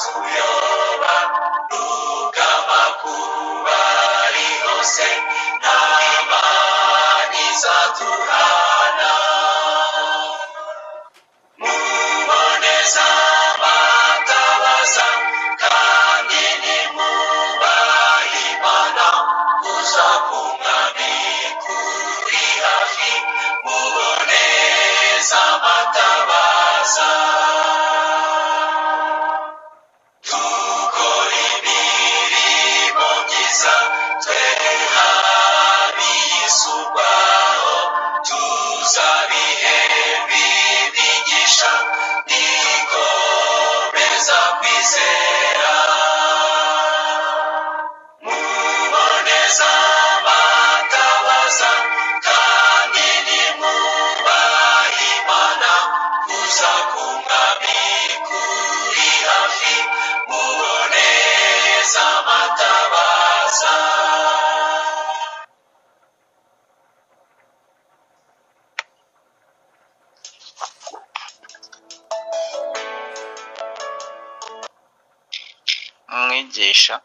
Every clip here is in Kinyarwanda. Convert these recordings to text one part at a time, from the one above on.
tuyoba rugama kuba ari hose nta mani zaturana muboneza amatabaza kandi nimwubahe Imana kuza k'umwami kuri hafi muboneza amatabaza dukora imirimo myiza twe abiyisubwaho tuzabihemba imigisha nikomeza kwizera muboneza amatabaza kandi nimwubahe Imana kuza k'umwami kuri hafi muboneza amatabaza mwigisha.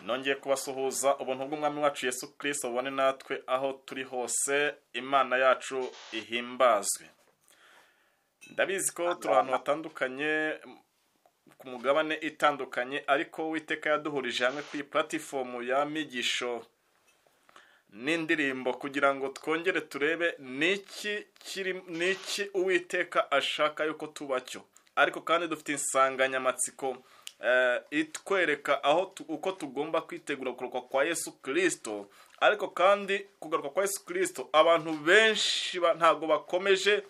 nongeye kubasuhuza ubuntu bw'umwami wacu Yesu Kristo bubone natwe aho turi hose. Imana yacu ihimbazwe. Ndabizi ko turi ahantu hatandukanye ku mugabane itandukanye, ariko Uwiteka yaduhurije hamwe kuri platform ya migisho n'indirimbo kugira ngo twongere turebe niki Uwiteka ashaka yuko tubacyo. Ariko kandi dufite insanganyamatsiko itwereka uko tugomba kwitegura kugaruka kwa Yesu Kristo. Ariko kandi kugaruka kwa Yesu Kristo abantu benshi ntago bakomeje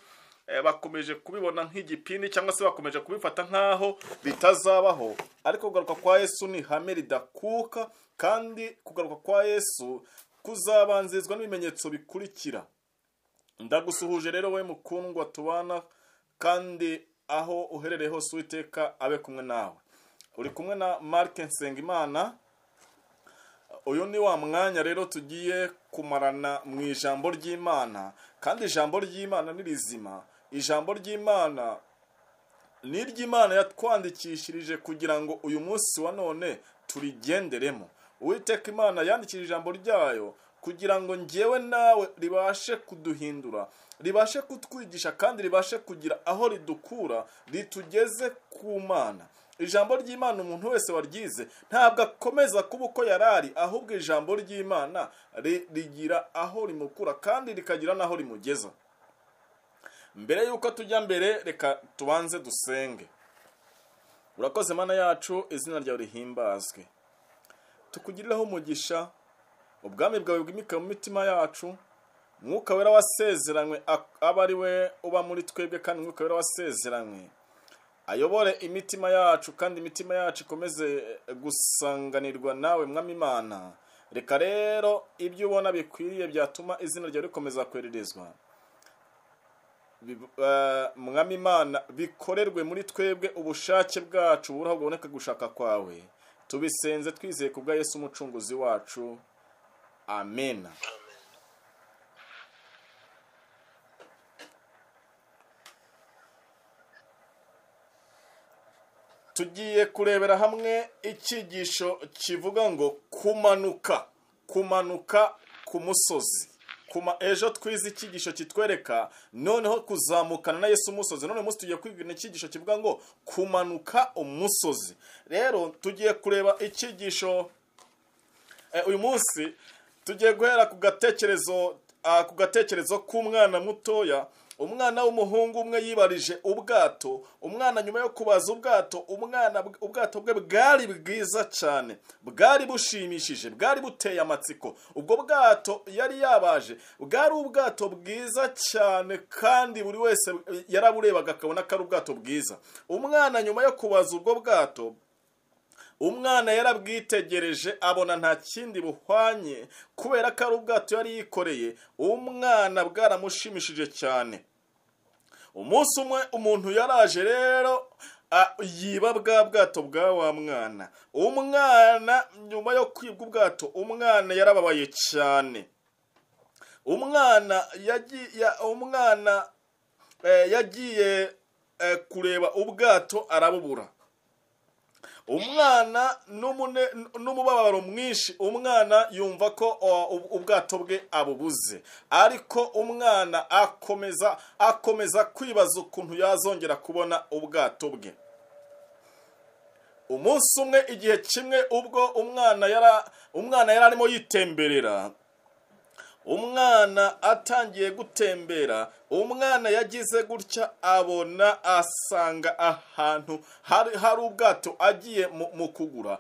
kubibona nk'igipindi cyangwa se bakomeje kubifata nkaho bitazabaho. Ariko kugaruka kwa Yesu ni hame ridakuka, kandi kugaruka kwa Yesu kuzabanzizwa n'ibimenyetso bikurikira. Ndagusuhuje rero we mukundwa tubana, kandi aho uherereye hose Uwiteka abe kumwe nawe. Uri kumwe na Mark Nsengimana. Uyu ni wa mwanya rero tugiye kumarana mu ijambo ry'Imana, kandi ijambo ry'Imana ni rizima. Ijambo ry'Imana ni iry'Imana yatwandikishirije kugira ngo uyu munsi wa none turigenderemo. Uwiteka Imana yandikishije ijambo ryayo kugira ngo njyewe nawe ribashe kuduhindura, ribashe kutwigisha, kandi ribashe kugira aho ridukura ritugeze ku Mana. Ijambo ry'Imana umuntu wese waryize ntabwo akomeza kuba uko yarari, ahubwo ijambo ry'Imana rigira aho rimukura kandi rikagira naho rimugeza. Mbere yuko tujya mbere, reka tubanze dusenge. Urakoze Mana yacu, izina ryawe rihimbazwe. Tukugiriraho umugisha, ubwami bwawe bwimika mu mitima yacu. Mwuka wera wasezeranywe aba ari we uba muri twebwe, kandi Mwuka wera wasezeranywe ayobore imitima yacu, kandi imitima yacu ikomeze gusanganirwa nawe Mwami Imana. Reka rero ibyo ubona bikwiriye byatuma izina ryawe rikomeza kwererezwa, Mwami Imana, bikorerwe muri twebwe. Ubushake bwacu buraho buboneka gushaka kwawe, tubisenze twizeye kubwa Yesu umucunguzi wacu. Amen. Tugiye kurebera hamwe icyigisho kivuga ngo kumanuka ku musozi. Ejo twize icyigisho kitwereka noneho kuzamukana na Yesu umusozi. None munsi tugiye kwiga icyigisho kivuga ngo kumanuka umusozi. Rero tugiye kureba icyigisho uyu munsi. Tugiye guhera ku gatekerezo k'umwana mutoya. Umwana w'umuhungu umwe yibarije ubwato. Umwana nyuma yo kubaza ubwato bwe bwari bwiza cyane, bwari bushimishije, bwari buteye amatsiko. Ubwo bwato yari yabaje bwari ubwato bwiza cyane, kandi buri wese yaraburebaga akabona ko ari ubwato bwiza. Umwana nyuma yo kubaza ubwo bwato, umwana yarabwitegereje abona nta kindi buhwanye, kubera ko ari ubwato yari yikoreye. Umwana bwaramushimishije cyane. Umunsi umwe umuntu yaraje rero yiba bwa bwato bwa wa mwana. Umwana nyuma yo kwibwa ubwato, umwana yarababaye cyane. Umwana yagiye kureba ubwato arabubura. Umwana n'umubabaro mwinshi, umwana yumva ko ubwato bwe abubuze, ariko umwana akomeza kwibaza ukuntu yazongera kubona ubwato bwe. Umunsi umwe, igihe kimwe, ubwo umwana yari arimo yitemberera, umwana atangiye gutembera, umwana yagize gutya abona asanga ahantu hari ubwato agiye mu kugura,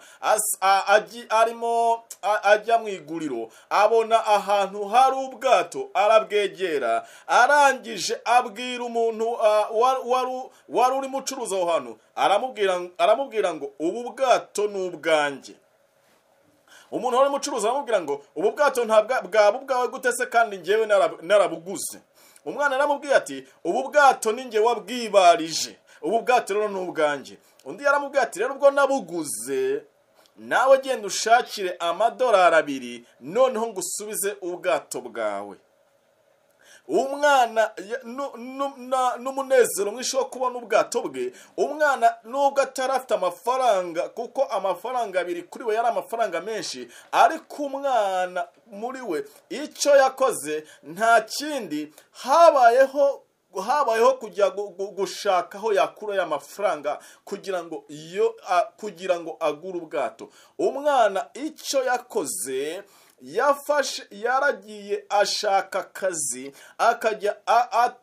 arimo ajya mu iguriro, abona ahantu hari ubwato, arabwegera, arangije abwira umuntu wari urimo ucuruza aho hantu, aramubwira ngo ubu bwato ni ubwanjye. Umuntu wari mucuruzi aramubwira ngo ubu bwato bwaba ubwawe gute se kandi njyewe narabuguze? Umwana aramubwira ati ubu bwato ni njye wabwibarije, ubu bwato rero ni ubwanjye. Undi yaramubwira ati rero ubwo nabuguze, nawe genda ushakire $2 noneho ngusubize ubwato bwawe. Umwana n'umunezero mwinshi wo kubona ubwato bwe, umwana nubwo atarafite amafaranga, kuko amafaranga abiri kuri we yari amafaranga menshi, ariko umwana muri we icyo yakoze nta kindi, habayeho kujya gushaka aho yakura ya mafaranga kugira ngo agure ubwato. Umwana icyo yakoze, yaragiye ashaka akazi, akajya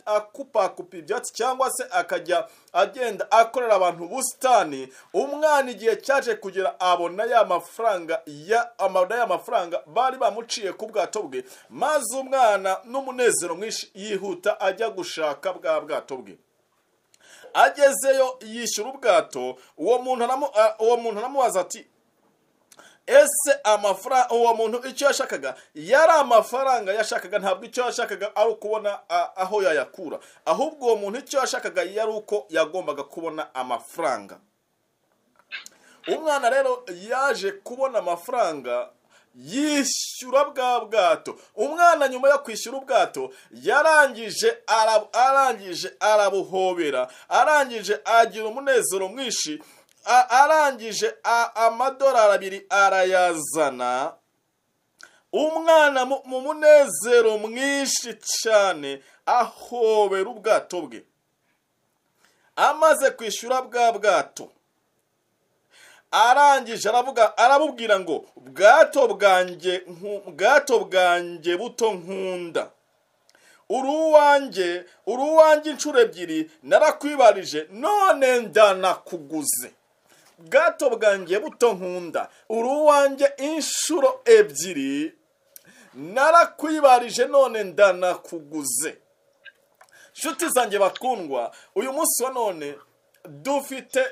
akupakupa ibyatsi, cyangwa se akajya agenda akorera abantu ubusitani. Umwana igihe cyaje kugera abona ya mafaranga bari bamuciye ku bwato bwe, maze umwana n'umunezero mwinshi yihuta ajya gushaka bwa bwato bwe. Agezeyo yishyura ubwato, uwo muntu aramubaza ati ese amafaranga, uwo muntu icyo yashakaga yari amafaranga yashakaga, ntabwo icyo yashakaga ari ukubona aho yayakura, ahubwo uwo muntu icyo yashakaga yari uko yagombaga kubona amafaranga. Umwana rero yaje kubona amafaranga, yishyura bwa bwato. Umwana nyuma yo kwishyura ubwato yarangije arabuhobera, arangije agira umunezero mwinshi, arangije $2 arayazana. Umwana mu munezero mwinshi cyane ahobera ubwato bwe. Amaze kwishyura bwa bwato, arangije arabubwira ngo bwato bwanjye buto nkunda, uri uwanjye inshuro 2, narakwibarije none ndanakuguze. Bwato bwanjye buto nkunda, uri uwanjye inshuro 2, narakwibarije none ndanakuguze. Nshuti zanjye bakundwa, uyu munsi wa none dufite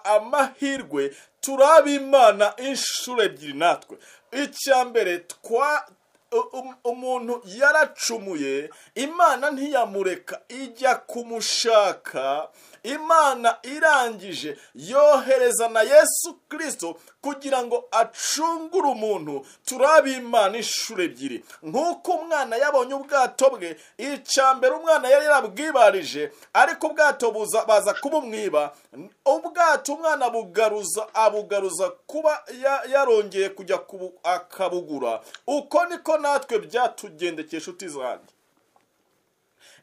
amahirwe, turaba Imana inshuro 2 natwe. Icya mbere, umuntu yaracumuye, Imana ntiyamureka, ijya kumushaka. Imana irangije yohereza na Yesu Kristo kugira ngo acungure umuntu. Turaba Imana inshuro 2. Nk'uko umwana yabonye ubwato bwe, icya mbere umwana yari yarabwibarije, ariko ubwato baza kubumwiba. Ubwato umwana abugaruza kuba yarongeye kujya akabugura. Uko niko natwe byatugendekeye nshuti zanjye.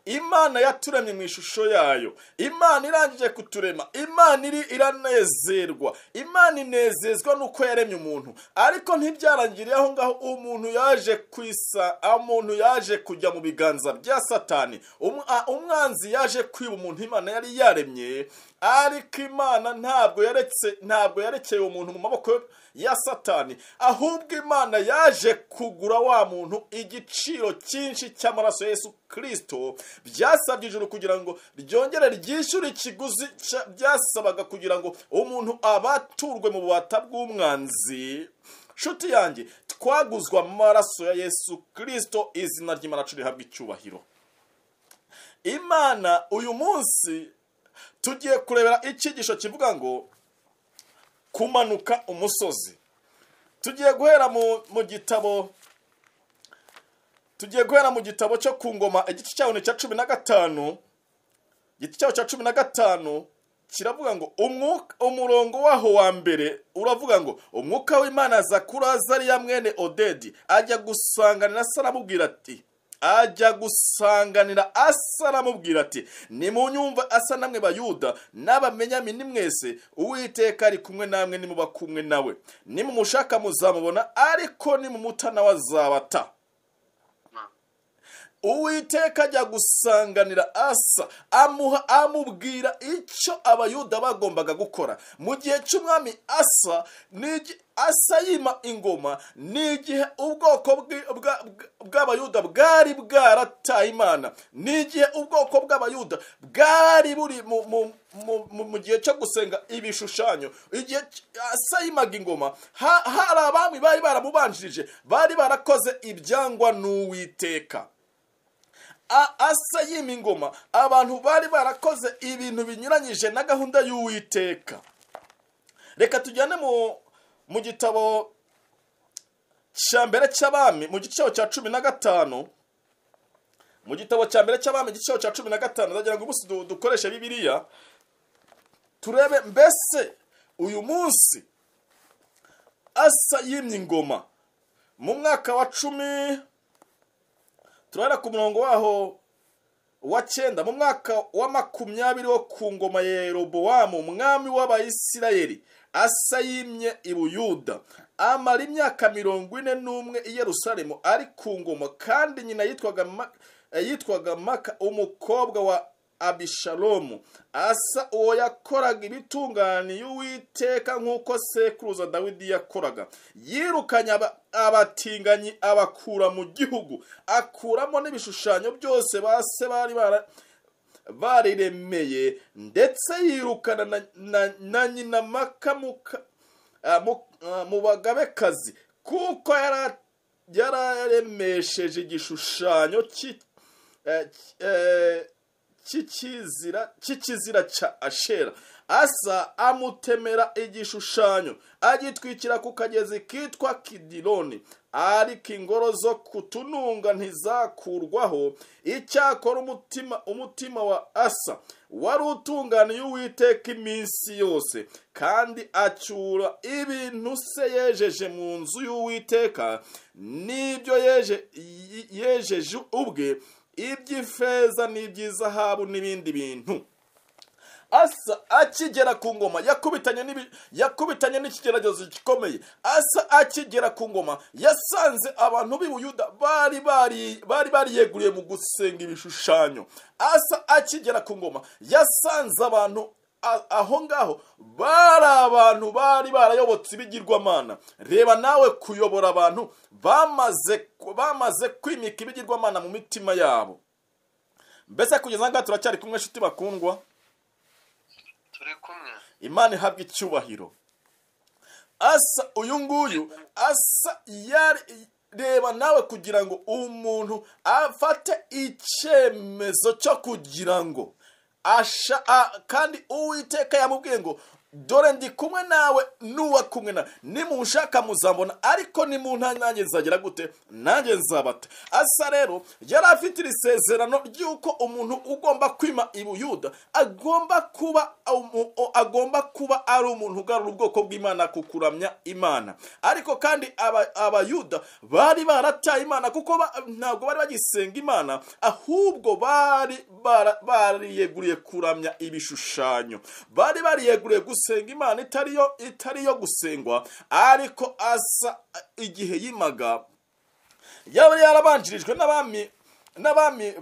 Imana yaturemye mu ishusho yayo. Imana irangije kuturema, Imana iranezerwa. Imana inezezwa nuko yaremye umuntu, ariko ntibyarangiriye aho ngaho. Umuntu yaje kujya mu biganza bya Satani. Umwanzi yaje kwiba umuntu Imana yari yaremye, ariko Imana ntabwo yarekeye umuntu mu maboko ya Satani, ahubwo Imana yaje kugura wa muntu igiciro cyinshi cy'amaraso ya Yesu Kristo. Byasabye ijuru kugira ngo ryongere ryishyure ikiguzi byasabaga kugira ngo umuntu abaturwe mu bubata bw'umwanzi. Nshuti yanjye, twaguzwa amaraso ya Yesu Kristo, izina ry'Imana rihabwa icyubahiro. Imana uyu munsi tugiye kurebera icyigisho kivuga ngo kumanuka umusozi. Tugiye guhera mu gitabo cyo ku Ngoma, igice cyaho cya 15, igiti cyaho cya 15 kiravuga ngo umurongo waho wa mbere uravuga ngo umwuka w'Imana aza kuri Azariya mwene Odedi ajya gusanganira Asa aramubwira ati nimunyumva Asa namwe Bayuda n'Ababenyamini mwese Uwiteka ari kumwe namwe nimuba kumwe nawe nimumushaka muzamubona ariko nimumuta nawe azabata. Uwiteka ajya gusanganira Asa amubwira icyo Abayuda bagombaga gukora mu gihe cy'umwami Asa yima ingoma. N'igihe ubwoko bw'Abayuda bwari bwarataye Imana, n'igihe ubwoko bw'Abayuda bwari buri mu gihe cyo gusenga ibishushanyo. Igihe Asa yimaga ingoma hari abami bari baramubanjirije bari barakoze ibyangwa n'Uwiteka. Asa yima ingoma abantu bari barakoze ibintu binyuranyije na gahunda y'Uwiteka. Reka tujyane mu gitabo cya mbere cy'Abami mu gice cya 15. Mu gitabo cya mbere cy'Abami igice cya 15 ndagira ngo ubusi dukoreshe Bibiliya turebe mbese uyu munsi Asa yimye ingoma mu mwaka wa 10. Turara ku murongo waho wa 9 mu mwaka wa 20 wo ku ngoma ya Yeroboamu umwami w'Abayisirayeli. Asa yimye i Buyuda amara imyaka 41 i Yerusalemu ari ku ngoma, kandi nyina yitwaga Maka umukobwa wa Abishalomu. Asa uwo yakoraga ibitunganiye Uwiteka nk'uko sekuruza Dawidi yakoraga. Yirukanye abatinganyi abakura mu gihugu, akuramo n'ibishushanyo byose base bariremeye, ndetse yirukana na nyina Maka mu bagabekazi, kuko yararemesheje igishushanyo cy'ikizira cya Ashera. Asa amutemera igishushanyo agitwikira ku kagezi kitwa Kidironi, ariko ingoro zo kutununga ntizakurwaho. Icyakora umutima wa Asa wari utunganiye Uwiteka iminsi yose, kandi acyura ibintu se yejeje mu nzu y'Uwiteka n'ibyo yejeje ubwe, iby'ifeza n'iby'izahabu n'ibindi bintu. Asa akigera ku ngoma yakubitanye n'ikigeragezo gikomeye. Asa akigera ku ngoma yasanze abantu b'i Buyuda bari bariyeguriye mu gusenga ibishushanyo. Asa akigera ku ngoma yasanze abantu aho ngaho bari abantu bari barayobotse ibigirwamana. Reba nawe kuyobora abantu bamaze kwimika ibigirwamana mu mitima yabo. Mbese kugeza ngaha turacyari kumwe nshuti bakundwa? turi kumwe. Imana ihabwa icyubahiro. Asa uyu nguyu Asa reba nawe kugira ngo umuntu afate icyemezo cyo kugira ngo kandi Uwiteka yamubwiye ngo dore ndi kumwe nawe n'uwa kumwe na nimushaka muzambona, ariko nanjye nzagera gute? Nanjye nzabata. Asa rero yari afite isezerano ry'uko umuntu ugomba kwima i Buyuda agomba kuba ari umuntu ugarura ubwoko bw'Imana kukuramya Imana. Ariko kandi Abayuda bari barataye Imana, kuko ntabwo bari bagisenga Imana, ahubwo bariyeguriye kuramya ibishushanyo. Bari bariyeguriye gusenga Imana itariyo gusengwa. Ariko Asa igihe yimaga yari yarabanjirijwe n'abami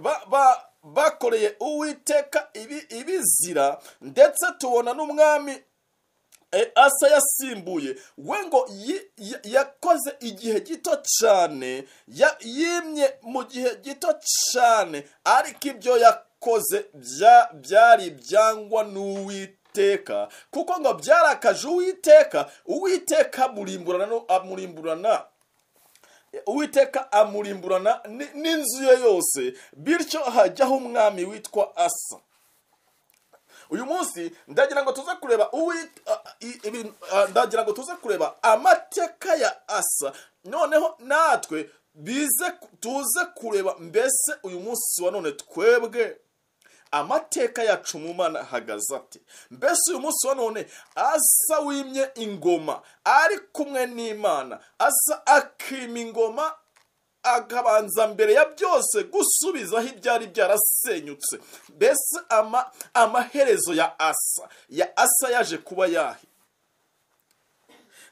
bakoreye Uwiteka ibizira, ndetse tubona n'umwami Asa yasimbuye we ngo yakoze igihe gito cyane, yimye mu gihe gito cyane, ariko ibyo yakoze byari byangwa n'Uwiteka, kuko ngo byarakaje Uwiteka amurimburana n'inzu ye yose, bityo hajyaho umwami witwa Asa. Uyu munsi ndagira ngo tuze kureba amateka ya Asa, noneho natwe tuze kureba mbese uyu munsi wa none twebwe amateka yacu mu Mana ahagaze ate? Mbese uyu munsi wa none Asa wimye ingoma ari kumwe n'Imana, Asa akima ingoma akabanza mbere ya byose gusubizaho ibyari byarasenyutse. Mbese amaherezo ya Asa yaje kuba yahe?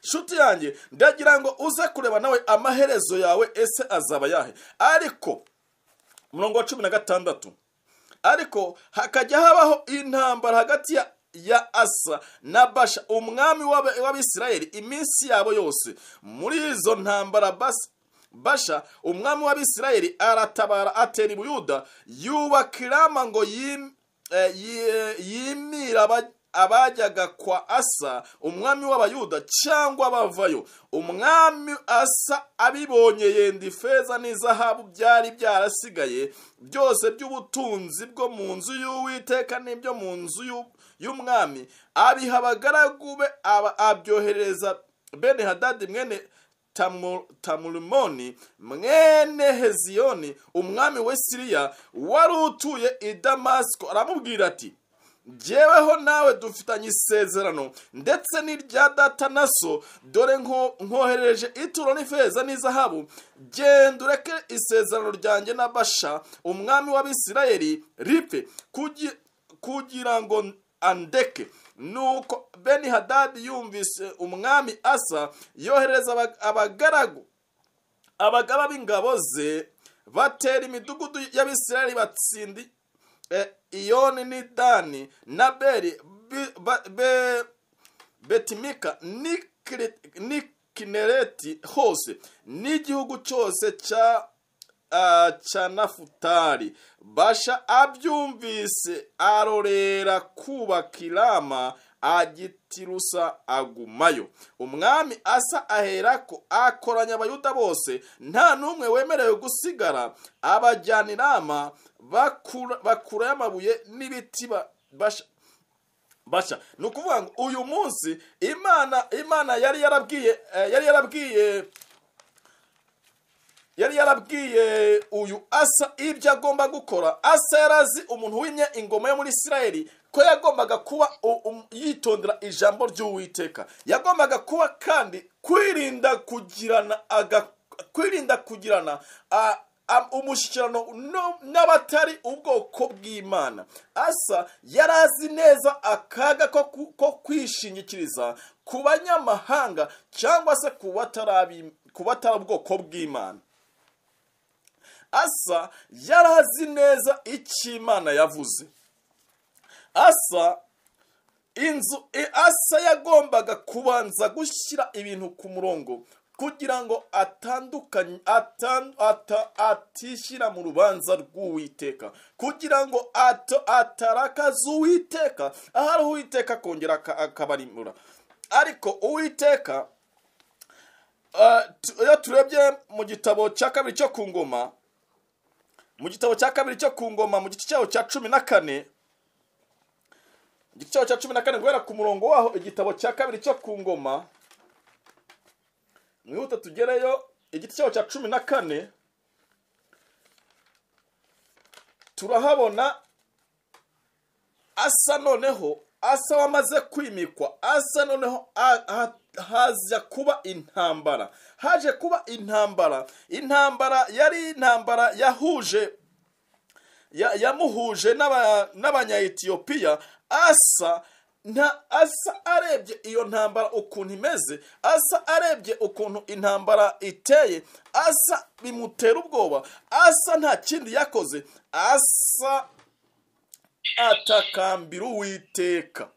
Nshuti yanjye, ndagira ngo uze kureba nawe amaherezo yawe ese azaba yahe. Ariko murongo wa 16, ariko hakajya habaho intambara hagati ya Asa na Basha umwami w'Abisirayeli iminsi yabo yose. Muri izo ntambara Basha umwami w'Abisirayeli aratabara atera i Buyuda, yubaka Rama ngo yimira abajyaga kwa Asa umwami w'Abayuda cyangwa bavayo. Umwami Asa abibonye yenda ifeza n'izahabu byari byarasigaye byose by'ubutunzi bwo mu nzu y'Uwiteka n'ibyo mu nzu y'umwami, abiha abagaragu be, abyohereza Beni Hadadi mwene Tamurimoni mwene Heziyoni umwami we Siriya wari utuye i Damasiko. Aramubwira ati, jyeweho nawe dufitanye isezerano ndetse n'irya data na so, dore nkohereje ituro n'ifeza n'izahabu, genda ureke isezerano ryanjye na Basha umwami w'Abisirayeli ripfe kugira ngo andeke. Nuko Beni Hadadi yumvise umwami Asa yohereza abagaba b'ingabo ze batera imidugudu y'Abisirayeli batsindi Iyoni n'Idani na Betimika n'ikinereti hose n'igihugu cyose cya Nafutali. Basha abyumvise arorera kubaka Rama agitirusa agumayo. Umwami Asa aherako akoranya Abayuda bose, nta n'umwe wemerewe gusigara, abajyana Rama bakurayo amabuye n'ibiti Basha. Ni ukuvuga ngo uyu munsi Imana yari yarabwiye uyu Asa ibyo agomba gukora. Asa yarazi umuntu wimye ingoma yo muri Isirayeli ko yagombaga kuba yitondera ijambo ry'Uwiteka, yagombaga kuba kandi kwirinda kugirana umushyikirano n'abatari ubwoko bw'Imana. Asa yarazi neza akaga ko kwishingikiriza ku banyamahanga cyangwa se ku batari ubwoko bw'Imana. Asa yarazi neza icyo Imana yavuze. Asa yagombaga kubanza gushyira ibintu ku murongo kugira ngo atishyira mu rubanza rw'Uwiteka, kugira ngo atarakaza Uwiteka, ahari Uwiteka akongera akabarimura. Ariko Uwiteka, iyo turebye mu gitabo cya kabiri cyo ku ngoma, mu gice cyaho cya 14, guhera ku murongo waho, igitabo cya kabiri cyo ku ngoma, mwihute tugereyo, igice cyaho cya 14, turahabona Asa noneho, Asa wamaze kwimikwa. Asa noneho haje kuba intambara. Intambara yari intambara yamuhuje n'Abanya-Etiyopiya. Asa arebye iyo ntambara ukuntu imeze, Asa arebye ukuntu intambara iteye, Asa bimutera ubwoba. Asa nta kindi yakoze, Asa atakambira Uwiteka.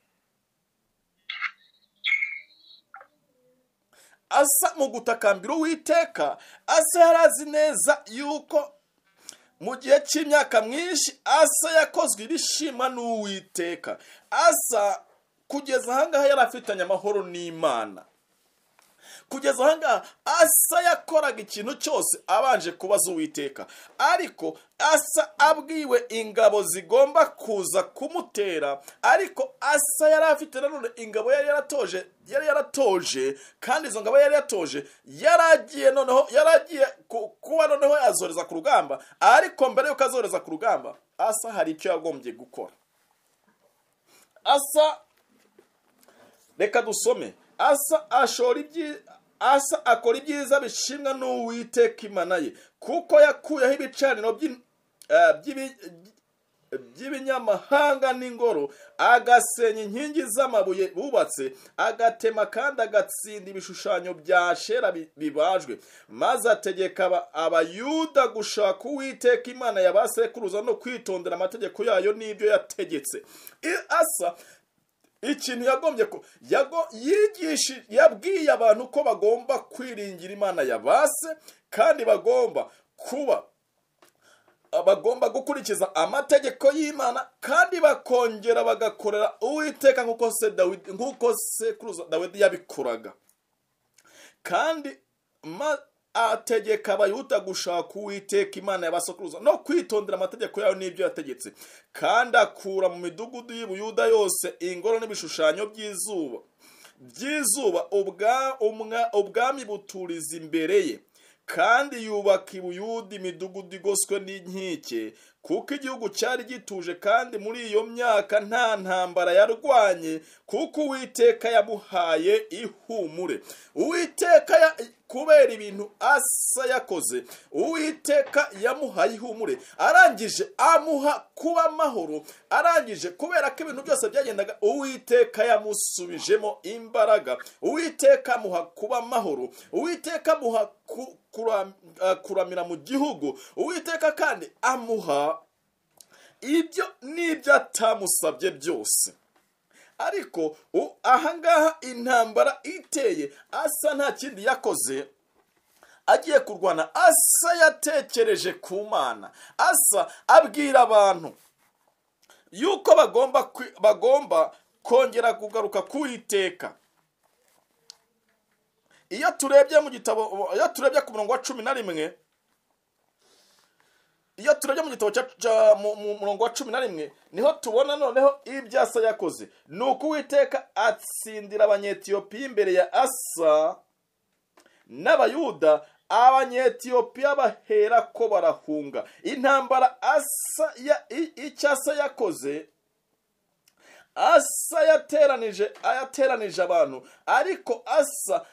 Asa mu gutakambira Uwiteka, Asa yarazi neza yuko mu gihe cy'imyaka myinshi Asa yakozwe ibishimwa n'Uwiteka. Asa kugeza ahangaha yari afitanye amahoro n'Imana. kugeza ahangaha Asa yakoraga ikintu cyose abanje kubaza Uwiteka, ariko Asa abwiwe ingabo zigomba kuza kumutera, ariko Asa yari afite nanone ingabo yari yaratoje, kandi izo ngabo yari yatoje yaragiye kuba noneho yazoreza ku rugamba. Ariko mbere yuko azoreza ku rugamba, Asa hari icyo yagombye gukora. Asa, reka dusome. Asa akora ibyiza bishimwa n'Uwiteka Imana ye, kuko yakuyeho ibicaniro by'ibinyamahanga n'ingoro, agasenya inkingi z'amabuye bubatse, agatema kandi agatsinda ibishushanyo bya Ashera bibajwe, maze ategeka abayuda gushaka Uwiteka Imana ya ba sekuruza no kwitondera amategeko yayo n'ibyo yategetse. Asa ikintu yagombye ko yabwiye abantu ko bagomba kwiringira Imana ya base, kandi bagomba gukurikiza amategeko y'Imana, kandi bakongera bagakorera Uwiteka nk'uko sekuruza Dawidi yabikoraga. Kandi ategeka abayuda gushaka Uwiteka Imana y'abasekuruza no kwitondera amategeko yayo n'ibyo yategetse, kandi akura mu midugudu y'Ubuyuda yose ingoro n'ibishushanyo by'izuba ubwami buturiza imbere ye, kandi yubaka i Buyuda imidugudu igoswe n'inkike, kuko igihugu cyari gituje, kandi muri iyo myaka nta ntambara yarwanye, kuko Uwiteka yamuhaye ihumure. Uwiteka kubera ibintu Asa yakoze, Uwiteka yamuhaye ihumure, arangije amuha kuba amahoro, arangije kubera ko ibintu byose byagendaga, Uwiteka yamusubijemo imbaraga, Uwiteka amuha kuba amahoro, Uwiteka amuha kuramira mu gihugu, Uwiteka kandi amuha ibyo n'ibyo atamusabye byose. Ariko ahangaha intambara iteye, Asa nta kindi yakoze agiye kurwana. Asa yatekereje ku Mana. Asa abwira abantu yuko bagomba kongera kugaruka ku Uwiteka. Iyo turebye mu gitabo, iyo turebye ku murongo wa 11, iyo turebye mu gitabo mu murongo wa 11, niho tubona noneho ibyo Asa yakoze. Nuko Uwiteka atsindira Abanyetiyopiya imbere ya Asa n'Abayuda, Abanyetiyopiya bahera ko barahunga. Intambara icyo Asa yakoze, Asa yateranije abantu, ariko Asa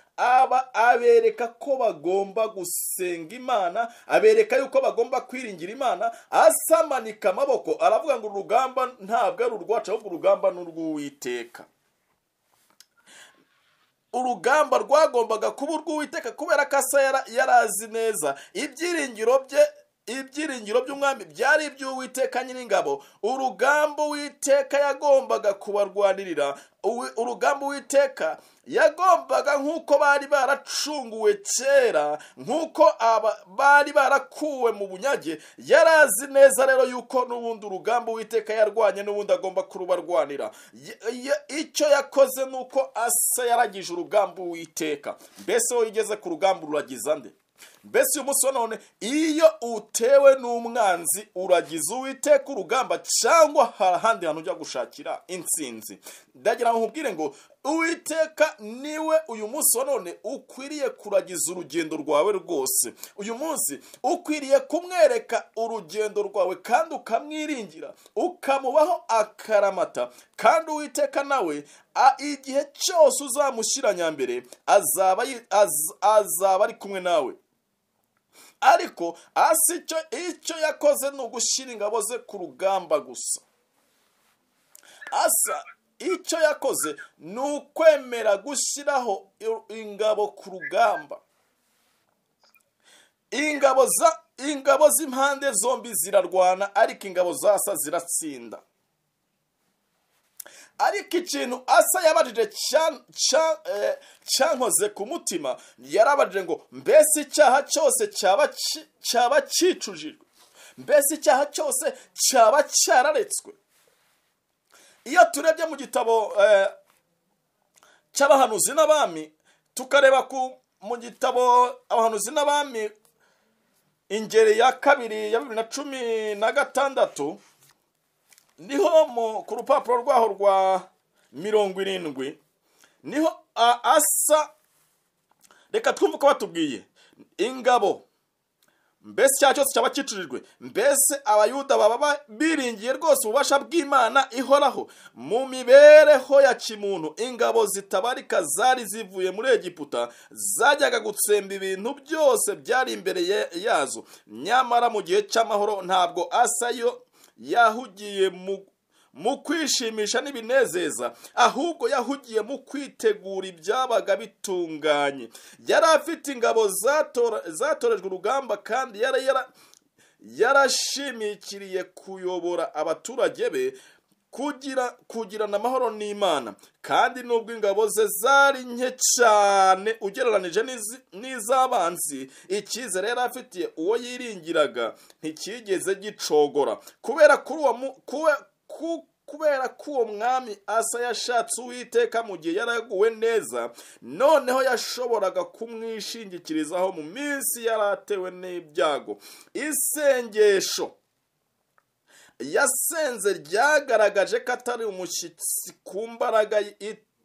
abereka ko bagomba gusenga Imana, abereka yuko bagomba kwiringira Imana. Asa amanika amaboko, aravuga ngo urugamba ntabwo ari urwacu, ahubwo urugamba ni urw'Uwiteka. Urugamba rwagombaga kuba urw'Uwiteka, kubera ko Asa yarazi neza ibyiringiro by'umwami byari iby'Uwiteka Nyiringabo. Urugamba Uwiteka yagombaga kubarwanirira, urugamba Uwiteka yagombaga, nk'uko bari baracunguwe kera, nk'uko bari barakuwe mu bunyage, yarazi neza rero yuko n'ubundi urugamba Uwiteka yarwanye n'ubundi agomba kurubarwanira. Icyo yakoze nuko Asa yaragije urugamba Uwiteka. Mbese wowe igeze ku rugamba uragiza nde? Mbese uyu munsi wa none, iyo utewe n'umwanzi uragiza Uwiteka urugamba, cyangwa hari ahandi hantu ujya gushakira intsinzi? Ndagira ngo nkubwire ngo Uwiteka niwe uyu munsi wa none ukwiriye kuragiza urugendo rwawe rwose. Uyu munsi ukwiriye kumwereka urugendo rwawe, kandi ukamwiringira, ukamubaho akaramata. Kandi Uwiteka nawe igihe cyose uzamushyira nyambere azaba ari kumwe nawe. Ariko Asa icyo yakoze ni ugushyira ingabo ze ku rugamba gusa. Asa icyo yakoze ni ukwemera gushyiraho ingabo ku rugamba. Ingabo z'impande zombi zirarwana, ariko ingabo za Asa ziratsinda. Ariko ikintu Asa yabajije cyankoze ku mutima, yarabajije ngo mbese icyaha cyose cyaba cyicujijwe, mbese icyaha cyose cyaba cyararetswe. Iyo turebye mu gitabo cy'abahanuzi n'abami, tukareba mu gitabo abahanuzi n'abami ingeri ya kabiri ya 2016 niho ku rupapuro rwaho rwa 70 niho Asa, reka twumve ko batubwiye ingabo mbese cya cyose cyaba kicurijwe, mbese abayuda baba biringiye rwose ububasha bw'Imana ihoraho mu mibereho ya kimuntu. Ingabo zitabarika zari zivuye muri Egiputa zajyaga gutsemba ibintu byose byari imbere yazo. Nyamara mu gihe cy'amahoro ntabwo Asa yo yahugiye mu kwishimisha n'ibinezeza, ahubwo yahugiye mu kwitegura ibyabaga bitunganye. Yari afite ingabo zatorejwe urugamba, kandi yarashimikiriye kuyobora abaturage be kugirana amahoro n'Imana. Kandi nubwo ingabo ze zari nke cyane ugereranije n'iz'abanzi, icyizere yari afitiye uwo yiringiraga ntikigeze gicogora. Kubera ko uwo mwami Asa yashatse Uwiteka mu gihe yaraguwe neza, noneho yashoboraga kumwishingikirizaho mu minsi yaratewe n'ibyago. Isengesho yasenze ryagaragaje ko atari umushyitsi ku mbaraga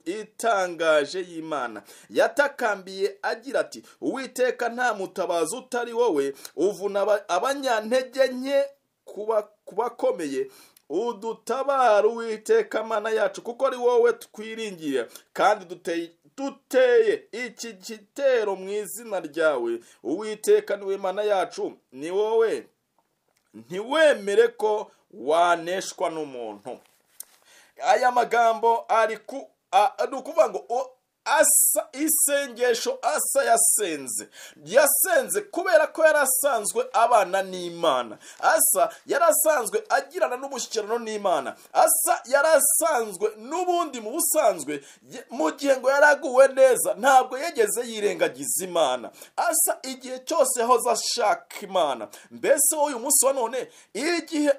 itangaje y'Imana. Yatakambiye agira ati, Uwiteka nta mutabazi utari wowe, uvuna abanyantege nke kubakomeye. Udutabara Uwiteka Mana yacu, kuko ari wowe twiringiye, kandi duteye iki gitero mu izina ryawe. Uwiteka niwe Mana yacu, ni wowe, ntiwemere ko waneshwa n'umuntu. Aya magambo ari ukuvuga ngo isengesho Asa yasenze kubera ko yarasanzwe abana n'Imana. Asa yarasanzwe agirana n'umushyikirano n'Imana. Asa yarasanzwe n'ubundi mu busanzwe mu gihe ngo yaraguwe neza ntabwo yegeze yirengagiza Imana. Asa igihe cyose yahoze ashaka Imana. Mbese uyu munsi wa none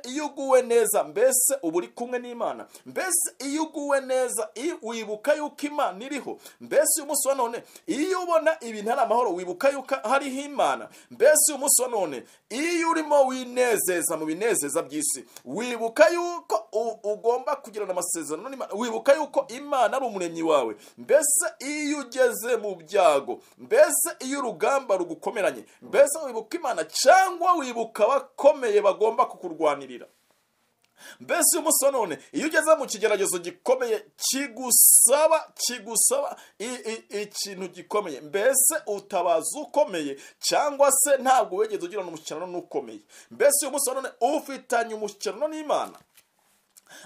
iyo uguwe neza, mbese uba uri kumwe n'Imana? Mbese iyo uguwe neza wibuka yuko Imana iriho? Mbese uyu munsi wa none iyo ubona ibintu ari amahoro wibuka yuko hariho Imana? Mbese uyu munsi wa none iyo urimo winezeza mu binezeza by'isi wibuka yuko ugomba kugirana amasezerano n'Imana? Wibuka yuko Imana ari umuremyi wawe? Mbese iyo ugeze mu byago, mbese iyo urugamba rugukomeranye, mbese wibuka Imana cyangwa wibuka abakomeye bagomba kukurwanirira? Mbese uyu munsi wa none iyo ugeze mu kigeragezo gikomeye kigusaba ikintu gikomeye, mbese utabaza ukomeye cyangwa se ntabwo wegeze ugirana umushyikirano n'ukomeye? Mbese uyu munsi wa none ufitanye umushyikirano n'Imana?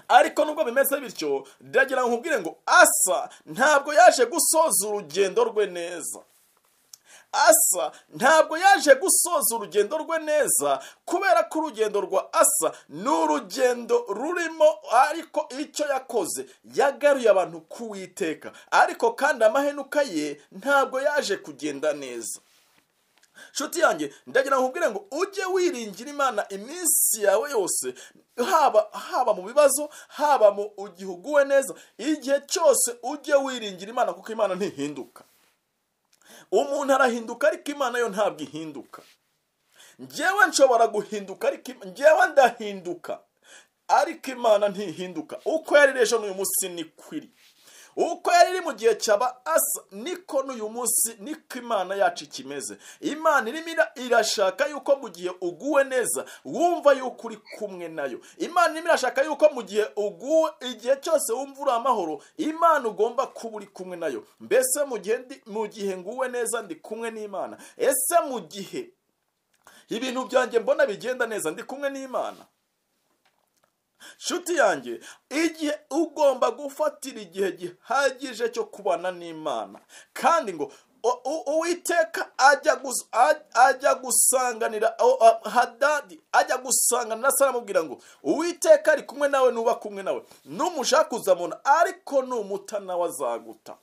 Ariko nubwo bimeze bityo, ndagira ngo nkubwire ngo Asa ntabwo yaje gusoza urugendo rwe neza. Asa ntabwo yaje gusoza urugendo rwe neza, kubera ko urugendo rwa Asa ni urugendo rurimo, ariko icyo yakoze yagaruye abantu ku Uwiteka, ariko kandi amahenuka ye ntabwo yaje kugenda neza. Nshuti yanjye, ndagira ngo nkubwire ngo ujye wiringira Imana iminsi yawe yose, haba mu bibazo, haba mu gihugu we neza. Igihe cyose ujye wiringira Imana, kuko Imana ntihinduka. Umuntu arahinduka ariko Imana yo ntabwo ihinduka. Njyewe nshobora guhinduka ariko njyewe ndahinduka, ariko Imana ntihinduka. Uko yari ejo n'uyu munsi ni kwiri. Uko yari mu gihe cyaba Asa niko n'uyu munsi niko Imana yacu ikimeze. Imana irimo irashaka yuko mu gihe uguwe neza wumva yuko uri kumwe nayo. Imana irimo irashaka yuko mu gihe igihe cyose wumva uri amahoro, Imana ugomba kuba uri kumwe nayo. Mbese mu gihe nguwe neza ndi kumwe n'Imana? Ese mu gihe ibintu byanjye mbona bigenda neza ndi kumwe n'Imana? Nshuti yanjye, igihe ugomba gufatira igihe gihagije cyo kubana n'Imana, kandi ngo Uwiteka ajya gusanganira Hadadi, ajya gusanganira Asa aramubwira ngo Uwiteka ari kumwe nawe, nuba kumwe nawe, numushaka uzamubona, ariko numuta nawe azaguta.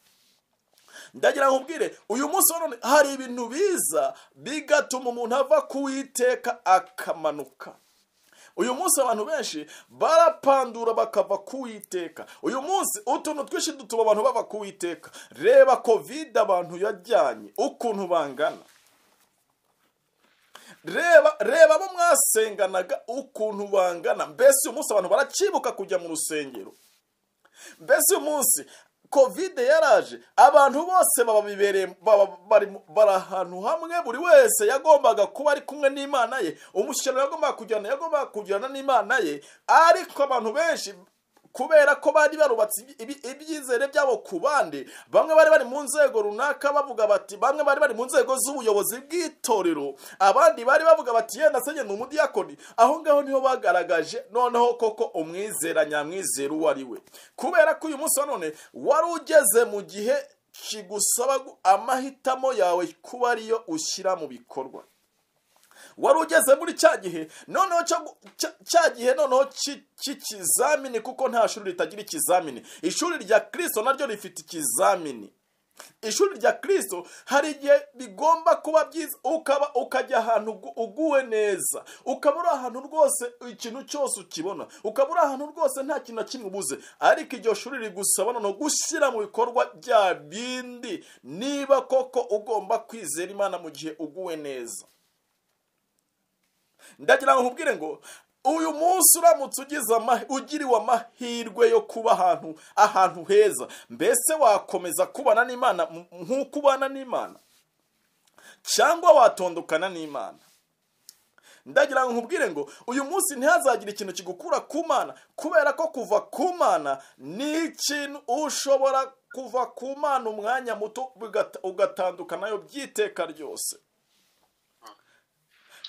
Ndagira ngo nkubwire uyu munsi none hari ibintu biza bigatuma umuntu ava ku Uwiteka akamanuka. uyu munsi abantu benshi barapandura bakava ku Uwiteka. Uyu munsi utuntu twinshi dutuma abantu bava ku Uwiteka. Reba covid abantu yajyanye ukuntu bangana. Reba abo mwasenganaga ukuntu bangana. Mbese uyu munsi abantu baracibuka kujya mu rusengero. Mbese uyu munsi covid yaraje, abantu bose baba bibereye bari ahantu hamwe, buri wese yagombaga kuba ari kumwe n'Imana ye, umushyikirano yagombaga kujyana n'Imana ye. Ariko abantu benshi kubera ko bari barubatse ibyizere byabo ku bandi, bamwe bari mu nzego runaka bavuga bati, bamwe bari mu nzego z'ubuyobozi bw'itorero, abandi bari bavuga bati yenda senye ni umudiyakoni. Aho ngaho niho bagaragaje noneho koko umwizera nyamwizera uwo ari we. Kubera ko uyu munsi none wari ugeze mu gihe kigusaba amahitamo yawe kuba ariyo ushyira mu bikorwa. Wari ugeze muri cya gihe noneho noneho cy'ikizamini, kuko nta shuri ritagira ikizamini. Ishuri rya Kristo naryo rifite ikizamini. Ishuri rya Kristo hari igihe bigomba kuba byiza, ukajya ahantu uguwe neza, ukaba uri ahantu rwose ikintu cyose ukibona, ukaba uri ahantu rwose nta kintu na kimwe ubuze. Ariko iryo shuri rigusaba no gushyira mu bikorwa bya bindi, niba koko ugomba kwizera Imana mu gihe uguwe neza. Ndagira ngo nkubwire ngo uyu munsi uramutse ugiriwe amahirwe yo kuba ahantu heza, mbese wakomeza kubana n'Imana nk'uko ubana n'Imana, cyangwa watondukana n'Imana? Ndagira ngo nkubwire ngo uyu munsi ntihazagira ikintu kigukura ku Mana, kubera ko kuva ku Mana ni ikintu ushobora kuva ku Mana umwanya muto ugatandukana nayo by'iteka ryose.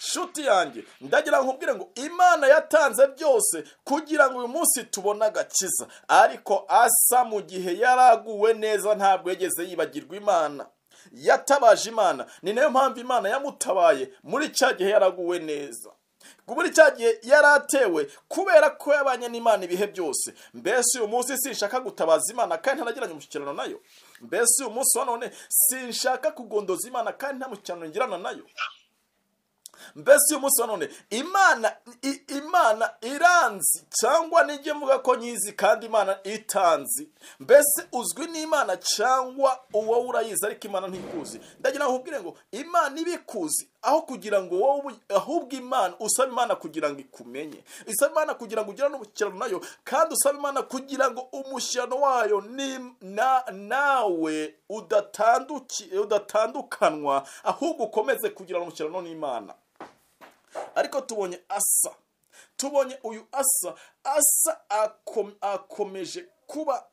Shuti yanjye, ndagira ngo nkubwire ngo Imana yatanze byose kugira ngo uyu munsi tubone agakiza. Ariko Asa mu gihe yaraguwe neza ntabwo yigeze yibagirwa Imana, yatabaje Imana. Ni nayo mpamvu Imana yamutabaye muri cya gihe yaraguwe neza, muri cya gihe yaratewe, kubera ko yabanye n'Imana ibihe byose. Mbese uyu munsi sinshaka gutabaza Imana kandi ntanagiranye umushyikirano nayo. Mbese uyu munsi none sinshaka kugondoza Imana kandi nta mushyikirano ngirana nayo. Mbese uyu munsi none Imana iranzi, cyangwa nijye mvuga ko nyizi kandi Imana itanzi? Mbese uzwi n'Imana cyangwa uwo urayizi ariko Imana ntikuzi? Ndagira ngo nkubwire ngo Imana ibikuzi, aho kugira ngo wowe ahubwo Imana usaba Imana kugira ngo ikumenye, usaba Imana kugira ngo ugirane umushyikirano nayo, kandi usaba Imana kugira ngo umushyikirano wayo nawe udatandukanwa, ahubwo ukomeze kugirana umushyikirano n'Imana. Ariko tubonye uyu Asa akomeje kuba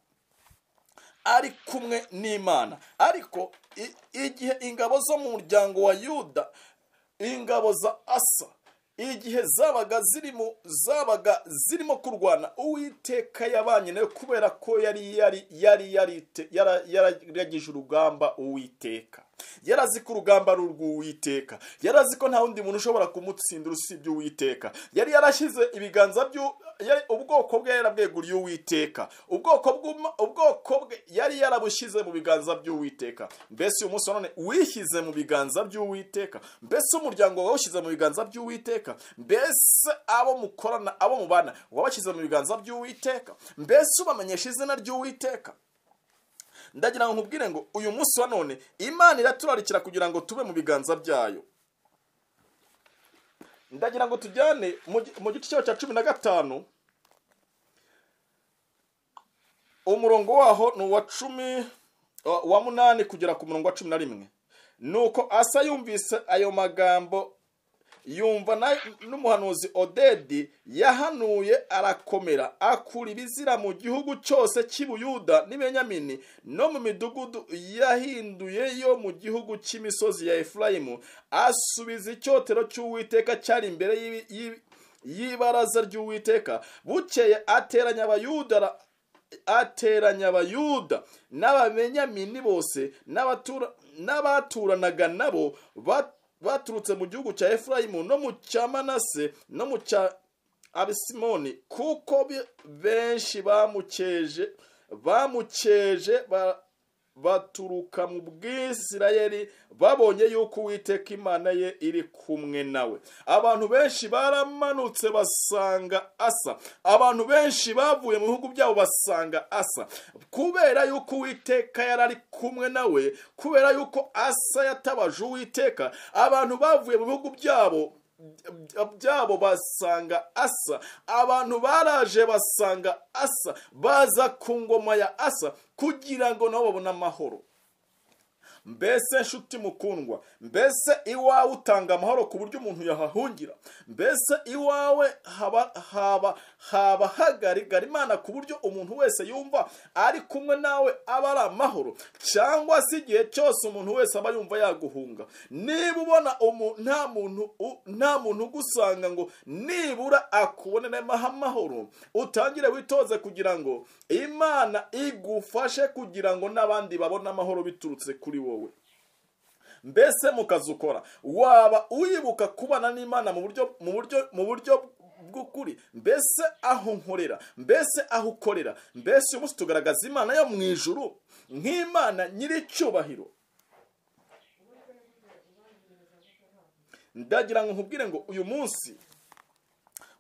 ari kumwe n'Imana. Ariko igihe ingabo zo mu muryango wa Yuda, ingabo za Asa, igihe zabaga zirimo kurwana, Uwiteka yabanye nayo, kubera ko yaragije urugamba Uwiteka. Yarazi ko urugamba ari urw'Uwiteka, yarazi ko nta wundi muntu ushobora kumutsindira usibye Uwiteka. Yari yarashyize ibiganza ubwoko bwe yarabweguriye Uwiteka, ubwoko bwe yari yarabushyize mu biganza by'Uwiteka. Mbese uyu munsi none wishyize mu biganza by'Uwiteka? Mbese umuryango wawe ushyize mu biganza by'Uwiteka? Mbese abo mukorana, abo mubana wabashyize mu biganza by'Uwiteka? Mbese ubamenyesha izina ry'Uwiteka? Ndagira ngo nkubwire ngo uyu munsi none Imana iraturarikira kugira ngo tube mu biganza byayo. Ndagira ngo tujyane mu gice cya 15, umurongo waho ni uwa 8 kugera ku murongo wa 11. Nuko Asa yumvise ayo magambo, yumva n'umuhanuzi Odedi yahanuye, arakomera, akura ibizira mu gihugu cyose cy'Ubuyuda n'i Benyamini no mu midugudu yahinduye yo mu gihugu cy'imisozi ya Efurayimu, asubiza icyotero cy'Uwiteka cyari imbere y'ibaraza ry'Uwiteka. Bukeye ateranya Abayuda n'Ababenyamini bose n'abaturanaga nabo baturutse mu gihugu cya Efurayimu no mu cya Manase no mu cya Abisimoni, kuko benshi bamukeje baturuka mu Bwisirayeli babonye yuko Uwiteka Imana ye iri kumwe nawe. Abantu benshi baramanutse basanga Asa, abantu benshi bavuye mu bihugu byabo basanga Asa, kubera yuko Uwiteka yari ari kumwe nawe, kubera yuko Asa yatabaje Uwiteka. Abantu bavuye mu bihugu byabo basanga Asa, abantu baraje basanga Asa, baza ku ngoma ya Asa kugira ngo nabo babone amahoro. Mbese nshuti mukundwa, mbese iwawe utanga amahoro ku buryo umuntu yahahungira? Mbese iwawe haba hagaragara Imana ku buryo umuntu wese yumva ari kumwe nawe aba ari amahoro? Cyangwa se igihe cyose umuntu wese aba yumva yaguhunga? Niba ubona nta muntu ugusanga ngo nibura akubonemo amahoro, utangire witoze kugira ngo Imana igufashe kugira ngo n'abandi babone amahoro biturutse kuri wowe. Mbese mu kazi ukora waba uyibuka kubana n'Imana mu buryo bw'ukuri? Mbese aho nkorera, mbese aho ukorera, mbese uyu munsi tugaragaza Imana yo mu ijuru nk'Imana nyiricyubahiro? Ndagira ngo nkubwire ngo uyu munsi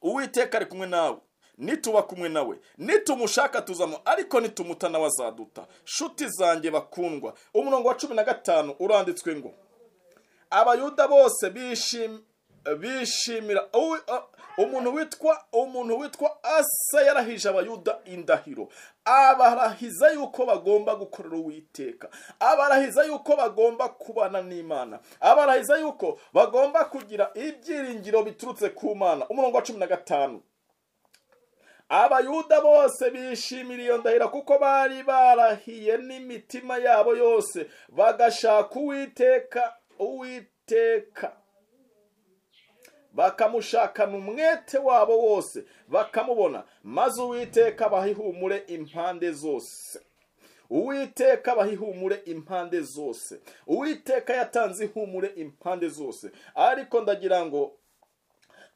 Uwiteka ari kumwe nawe. Nituba kumwe nawe, nitumushaka tuzamo, ariko nitumuta nawe azaduta. Shuti zanjye bakundwa, umurongo wa 15 uranditswe ngo Abayuda bose bishimira umuntu witwa Asa yarahije Abayuda indahiro. Abarahiza yuko bagomba gukorera Uwiteka, abarahiza yuko bagomba kubana n'Imana, abarahiza yuko bagomba kugira ibyiringiro biturutse ku Mana. Umurongo wa 15, Abayuda bose bishimira iyo ndahiro kuko bari barahiye n'imitima yabo yose bagashaka Uwiteka bakamushakana umwete wabo wose bakamubona, maze Uwiteka abaha ihumure impande zose. Uwiteka abaha ihumure impande zose. Uwiteka yatanze ihumure impande zose. Ariko ndagira ngo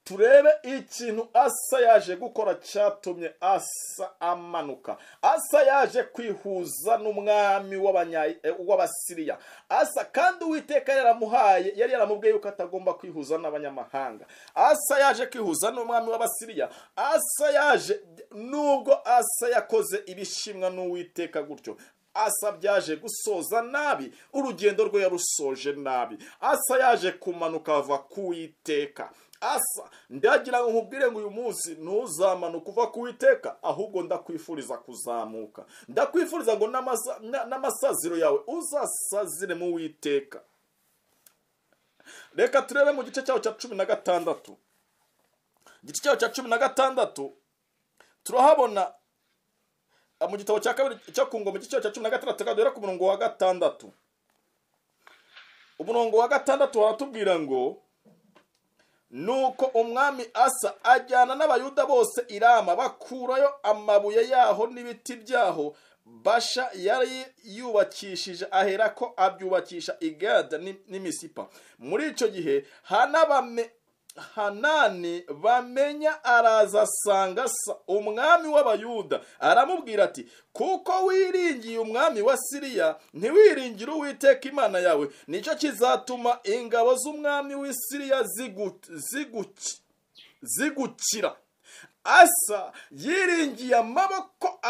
turebe ikintu Asa yaje gukora cyatumye Asa amanuka. Asa yaje kwihuza n'umwami w'Abasiriya. Asa kandi Uwiteka yari yaramubwiye yuko atagomba kwihuza n'abanyamahanga. Asa yaje kwihuza n'umwami w'Abasiriya. Asa yaje, nubwo Asa yakoze ibishimwa n'Uwiteka gutyo, Asa byaje gusoza nabi, urugendo rwe yarusoje nabi. Asa yaje kumanuka ava ku Uwiteka. Asa, ndagira ngo nkubwire ngo uyu munsi ntuzamanuka uva ku Uwiteka, ahubwo ndakwifuriza kuzamuka. Ndakwifuriza ngo n'amasaziro yawe uzasazire mu Uwiteka. Reka turebe mu gice cyaho cya 16. Igice cyaho cya 16 turahabona mu gitabo cya kabiri cyo ku ngoma, igice cya 16 tukadera ku murongo wa 6. Umurongo wa 6 waratubwira ngo nuko umwami Asa ajyana n'Abayuda bose i Rama, bakurayo amabuye yaho n'ibiti byaho Basha yari yubakishije, aherako abyubakisha i Gada n'Imisipa. Muri icyo gihe Hanani bamenya araza asanga Asa umwami w'Abayuda, aramubwira ati, kuko wiringiye umwami wa Siriya, ntiwiringire Uwiteka Imana yawe, nicyo kizatuma ingabo z'umwami w'i Siriya zigukira. Asa yiringiye amaboko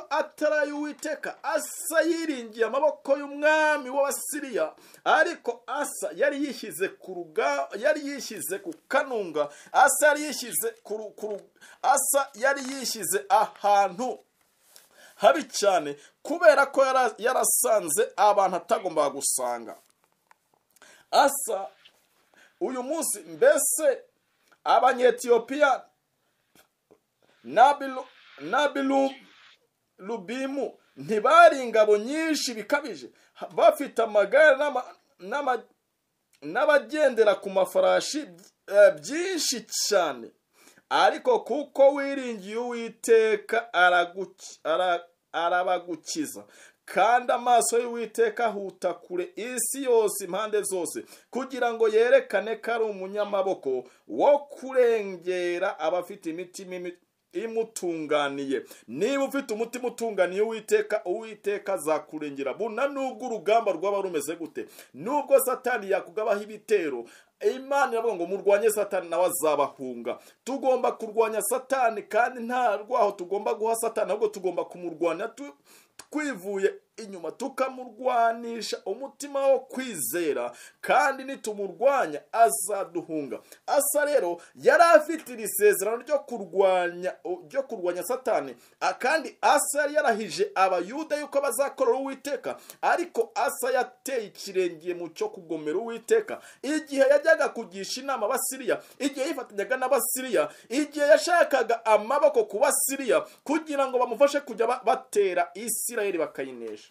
atari Uwiteka. Asa yiringiye amaboko y'umwami w'Abasiriya, ariko Asa yari yishyize ku kanunga. Asa yari yishyize ahantu habi cyane, kubera ko yarasanze abantu atagomba gusanga. Asa uyu munsi, mbese Abanyetiyopiya Lubimu ntibari ingabo nyinshi bikabije, bafite amagare n'abagendera ku mafarashi byinshi cyane, ariko kuko wiringiye Uwiteka arabagukiza, kandi amaso y'Uwiteka ahuta kure isi yose impande zose, kugira ngo yerekane ko ari umunyamaboko wo kurengera abafite imitima imutunganiye. Niba ufite umutima utunganiye Uwiteka azakurengera. Buna nubwo urugamba rwaba rumeze gute, nubwo Satani yakugabaho ibitero, Imana iravuga ngo murwanye Satani nawe azabahunga. Tugomba kurwanya Satani, kandi nta rwaho tugomba guha Satani, ahubwo tugomba kumurwanya twivuye inyuma, tukamurwanisha umutima wo kwizera, kandi nitumurwanya azaduhunga. Asa rero yari afite iri sezerano ryo kurwanya Satani, kandi Asa yari yarahije Abayuda yuko bazakorera Uwiteka, ariko Asa yateye ikirenge mu cyo kugomera Uwiteka. Igihe yajyaga kugisha inama Abasiriya, igihe yifatanyaga n'Abasiriya, igihe yashakaga amaboko ku Basiriya kugira ngo bamufashe kujya batera Isirayeli bakayinesha.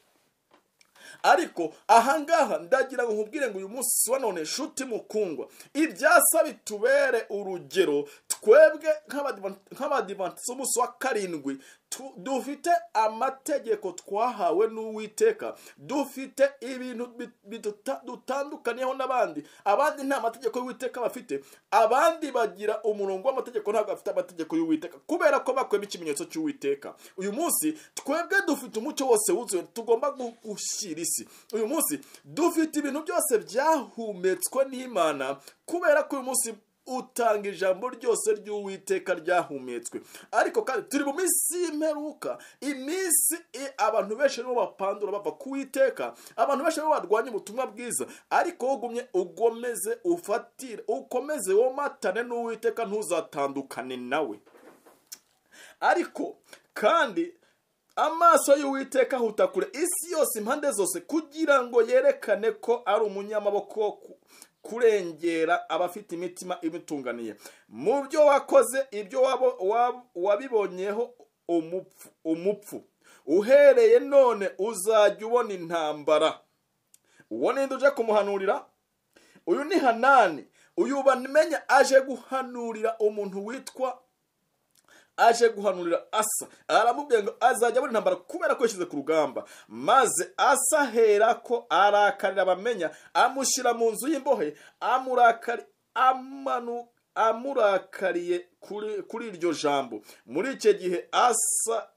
Ariko ahangaha ndagira ngo nkubwire ngo uyu munsi wa none nshuti mukundwa, ibyasa bitubere urugero. Twebwe nk'abadivantisiti b'umunsi wa karindwi dufite amategeko twahawe n'Uwiteka, dufite ibintu dutandukaniyeho n'abandi. Abandi nta mategeko y'Uwiteka bafite, abandi bagira umurongo w'amategeko, ntabwo bafite amategeko y'Uwiteka kubera ko bakwema ikimenyetso cy'Uwiteka. Uyu munsi twebwe dufite umucyo wose wuzuye tugomba gushyira isi. Uyu munsi dufite ibintu byose byahumetswe n'Imana, kubera ko uyu munsi utanga ijambo ryose ry'Uwiteka ryahumetswe. Ariko kandi turi mu minsi y'imperuka, iminsi abantu benshi nibo bapandura bava ku Uwiteka, abantu benshi nibo barwanya ubutumwa bwiza. Ariko ukomeze womatane n'Uwiteka, ntuzatandukane nawe. Ariko kandi amaso y'Uwiteka ahuta kure isi yose, impande zose, kugira ngo yerekane ko ari umunyamaboko kurengera abafite imitima imutunganiye. Mu byo wakoze, ibyo wabibonyeho umupfu. Uhereye none uzajya ubona intambara. Uwo ninde uje kumuhanurira? Uyu ni Hanani. Uyu bamenya aje guhanurira umuntu witwa Asa. Aramubwira ngo azajya abona intambara kubera ko yashyize ku rugamba. Maze Asa ahera ko arakarira Bamenya, amushyira mu nzu y'imbohe, amurakariye kuri iryo jambo. Muri icyo gihe Asa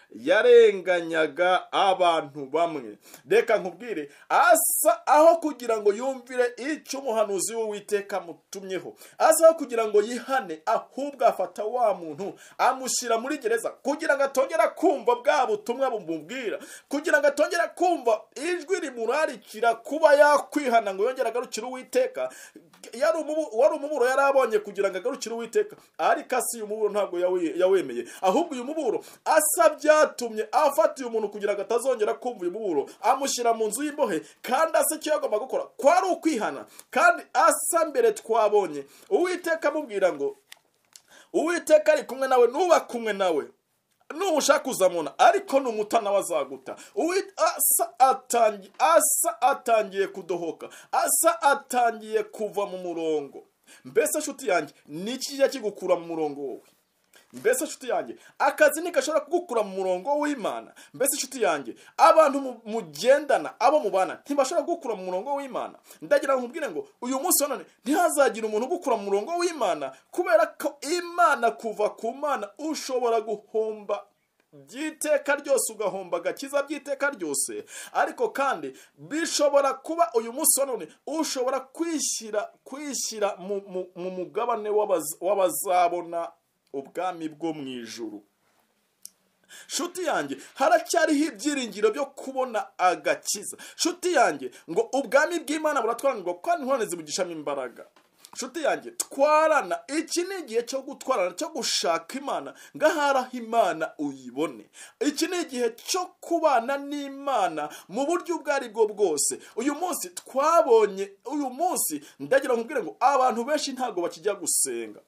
yarenganyaga abantu bamwe. Reka nkubwire, Asa aho kugira ngo yumvire icyo umuhanuzi w'Uwiteka mutumyeho, Asa aho kugira ngo yihane, ahubwo afata wa muntu amushyira muri gereza kugira ngo atongera kumva bwa butumwa bumubwira, kugira ngo atongera kumva ijwi rimurarikira kuba yakwihana ngo yongere agarukire Uwiteka. Wari umuburo yari abonye kugira ngo agarukire Uwiteka, ariko Asa uyu muburo ntabwo yawemeye. Ahubwo uyu muburo Asa byatumye afatiye umuntu kugira ngo atazongera kumva uyu muburo, amushyira mu nzu y'imbohe. Kandi Asa icyo yagomba gukora kwari ukwihana. Kandi Asa mbere twabonye Uwiteka amubwira ngo Uwiteka ari kumwe nawe, nuba kumwe nawe, nushaka uzamubona, ariko numutana wazaguta. Asa atangiye kudohoka, Asa atangiye kuva mu murongo. Mbese nshuti yanjye, niki kijya kigukura mu murongo wowe? Mbese nshuti yanjye, akazi ntigashobora kugukura mu murongo w'Imana? Mbese nshuti yanjye, abantu mugendana, abo mubana, ntibashobora kugukura mu murongo w'Imana? Ndagira ngo nkubwire ngo uyu munsi wa none ntihazagira umuntu ugukura mu murongo w'Imana, kubera ko Imana, kuva ku Mana ushobora guhomba by'iteka ryose, ugahomba agakiza by'iteka ryose. Ariko kandi bishobora kuba uyu munsi wa none ushobora kwishyira mu mugabane w'abazabona ubwami bwo mu ijuru. Shuti yanjye, haracyariho ibyiringiro byo kubona agakiza. Shuti yanjye, ngo ubwami bw'Imana buratwaranirwa kandi intwari zibugishamo imbaraga. Shuti yanjye, twarana. Iki ni igihe cyo gutwarana, cyo gushaka Imana ngaharaho Imana uyibone. Iki ni igihe cyo kubana n'Imana mu buryo ubwo ari bwo bwose. Uyu munsi ndagira nkubwire ngo abantu benshi ntabwo bakijya gusenga.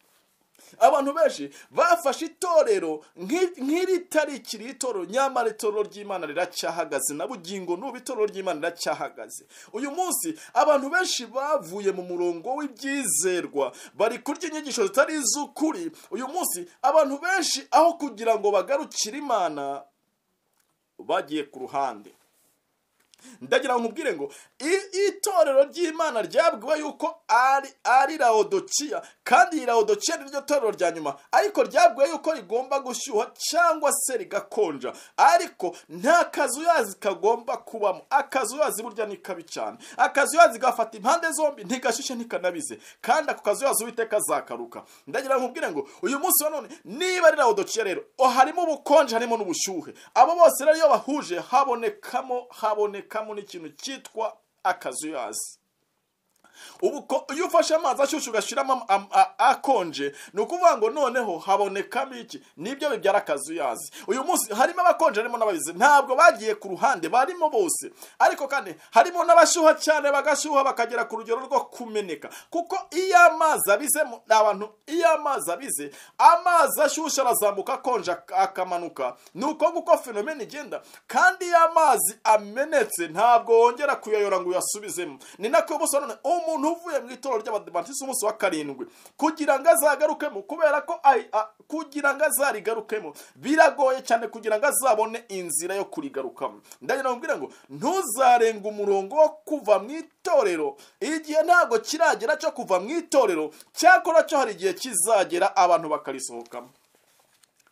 Abantu benshi bafashe itorero nk'iri tarikiri itorero, nyamara itorero ry'Imana riracyahagaze, na bugingo n'ubu itorero ry'Imana riracyahagaze. Uyu munsi abantu benshi bavuye mu murongo w'ibyizerwa, bari kurya inyigisho zitari iz'ukuri. Uyu munsi abantu benshi aho kugira ngo bagarukire Imana, bagiye ku ruhande. ndagira ngo nkubwire ngo itorero ry'Imana ryabwiwe yuko ari Laodikiya, kandi iyi Laodikiya ni ryo torero rya nyuma, ariko ryabwiwe yuko rigomba gushyuha cyangwa se rigakonja, ariko nta kazuyazi kagomba kubamo. Akazuyazi burya ni kabi cyane. Akazuyazi gafata impande zombi, ntigashyushye ntikanabize, kandi ako kazuyazi Uwiteka azakaruka. ndagira ngo nkubwire ngo uyu munsi wa none niba ari Laodikiya rero harimo ubukonje harimo n'ubushyuhe, abo bose rero iyo bahuje habonekamo n'ikintu cyitwa akazuyazi. Iyo ufashe amazi ashyushye ugashyiramo akonje, ni ukuvuga ngo noneho habonekamo iki? Nibyo bibyara akazuyazi. Uyu munsi harimo abakonje harimo n'ababize, ntabwo bagiye ku ruhande, barimo bose, ariko kandi harimo n'abashyuha cyane bagashyuha bakagera ku rugero rwo kumeneka. Kuko iyo amazi abize amazi ashyushye arazamuka akonje akamanuka, ni uko nguko fenomene igenda. Kandi iyo amazi amenetse ntabwo wongera kuyayora ngo uyasubizemo. Ni nako ubuso none umuntu uvuye mu itorero ry'Abadiventisi umunsi wa karindwi kugira ngo azagarukemo, kubera ko kugira ngo azarigarukemo biragoye cyane kugira ngo azabone inzira yo kurigarukamo. ndagira nkubwira ngo ntuzarenga umurongo wo kuva mu itorero. Igihe ntabwo kiragera cyo kuva mu itorero, cyakora cyo hari igihe kizagera abantu bakarisohokamo.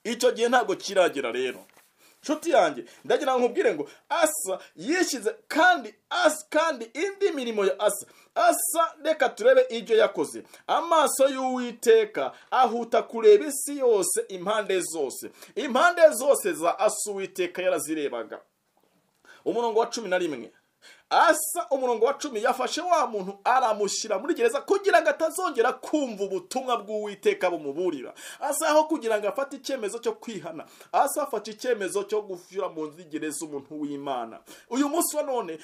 Icyo gihe ntabwo kiragera rero. Nshuti yanjye, ndagira ngo nkubwire ngo Asa yishyize kandi indi mirimo ya Asa reka turebe ibyo yakoze. Amaso y'Uwiteka ahuta kureba isi yose, impande zose za Asa Uwiteka yarazirebaga. Umurongo wa 11, Asa umurongo wa 10 yafashe wa muntu aramushyira muri gereza kugira ngo atazongera kumva ubutumwa bw'Uwiteka bumuburira. Asa aho kugira ngo afate icyemezo cyo kwihana, Asa afata icyemezo cyo gufira mu nzigereza umuntu w'Imana. Uyu munsi wa none